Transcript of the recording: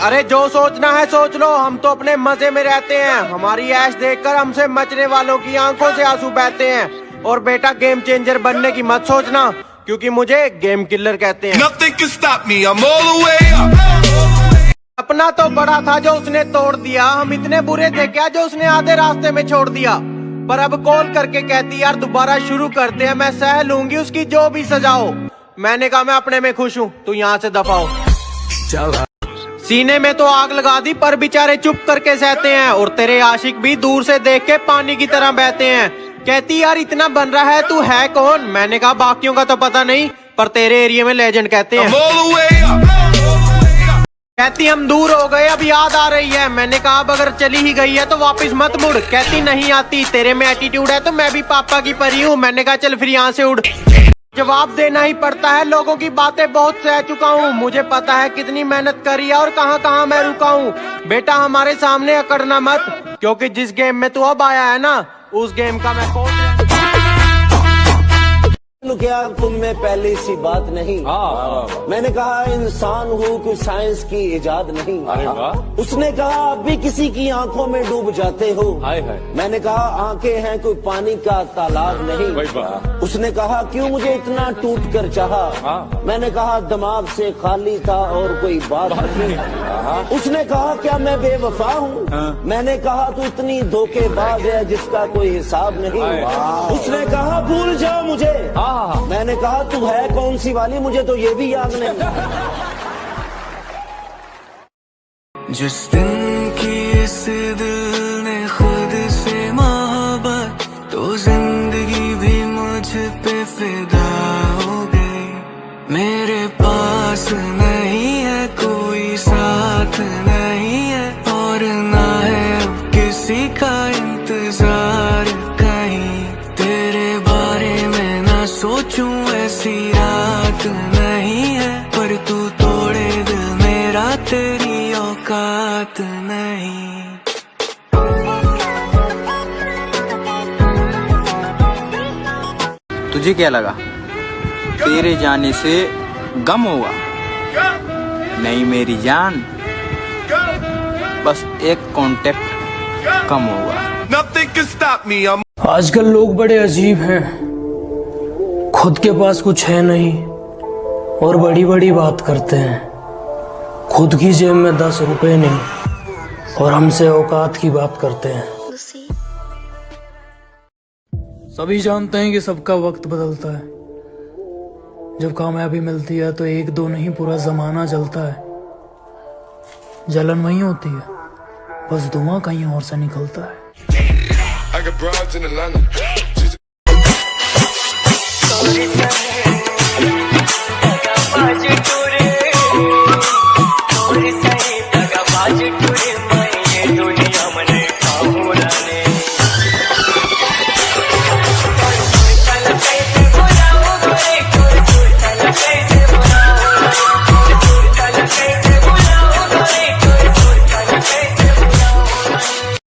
अरे जो सोचना है सोच लो, हम तो अपने मजे में रहते हैं। हमारी ऐश देखकर हमसे मचने वालों की आंखों से आंसू बहते हैं। और बेटा गेम चेंजर बनने की मत सोचना, क्योंकि मुझे गेम किलर कहते हैं। अपना तो बड़ा था जो उसने तोड़ दिया, हम इतने बुरे थे क्या जो उसने आधे रास्ते में छोड़ दिया। पर अब कॉल करके कहती यार दोबारा शुरू करते हैं, मैं सह लूंगी उसकी जो भी सजाओ। मैंने कहा मैं अपने में खुश हूँ, तू यहाँ से दफाओ। सीने में तो आग लगा दी पर बेचारे चुप करके सहते हैं। और तेरे आशिक भी दूर से देख के पानी की तरह बहते हैं। कहती यार इतना बन रहा है, तू है कौन? मैंने कहा बाकियों का तो पता नहीं, पर तेरे एरिया में लेजेंड कहते हैं। कहती हम दूर हो गए अब याद आ रही है। मैंने कहा अब अगर चली ही गई है तो वापस मत मुड़। कहती नहीं आती, तेरे में एटीट्यूड है तो मैं भी पापा की परी हूँ। मैंने कहा चल फिर यहाँ से उड़। जवाब देना ही पड़ता है, लोगों की बातें बहुत सह चुका हूँ। मुझे पता है कितनी मेहनत करी है और कहाँ कहाँ मैं रुका हूँ। बेटा हमारे सामने अकड़ना मत, क्योंकि जिस गेम में तू अब आया है ना, उस गेम का मैं कोच। क्या तुम में पहली सी बात नहीं। मैंने कहा इंसान हूँ कोई साइंस की इजाद नहीं। उसने कहा आप भी किसी की आंखों में डूब जाते हो। मैंने कहा आंखें हैं कोई पानी का तालाब नहीं। उसने कहा क्यों मुझे इतना टूट कर चाहा। मैंने कहा दिमाग से खाली था और कोई बात नहीं। उसने कहा क्या मैं बेवफा हूँ। मैंने कहा तू इतनी धोखेबाज है जिसका कोई हिसाब नहीं। उसने कहा भूल जाओ मुझे। मैंने कहा तू है कौन सी वाली, मुझे तो ये भी याद नहीं। जिस दिन की इस दिल ने खुद से मोहब्बत, तो जिंदगी भी मुझ पे फिदा हो गई। मेरे पास नहीं है कोई साथ नहीं है, और ना है अब किसी का इंतजार कहीं। तेरे बारे में ना सोचूं ऐसी रात नहीं है, पर तू तोड़े दिल मेरा तेरी औकात नहीं। तुझे क्या लगा तेरे जाने से गम होगा? नहीं मेरी जान, बस एक कांटेक्ट कम होगा। आजकल लोग बड़े अजीब हैं, खुद के पास कुछ है नहीं और बड़ी बड़ी बात करते हैं। खुद की जेब में 10 रुपए नहीं और हमसे औकात की बात करते हैं। सभी जानते हैं कि सबका वक्त बदलता है। जब कामयाबी मिलती है तो एक दो नहीं पूरा जमाना जलता है। जलन वहीं होती है, बस धुआं कहीं और से निकलता है।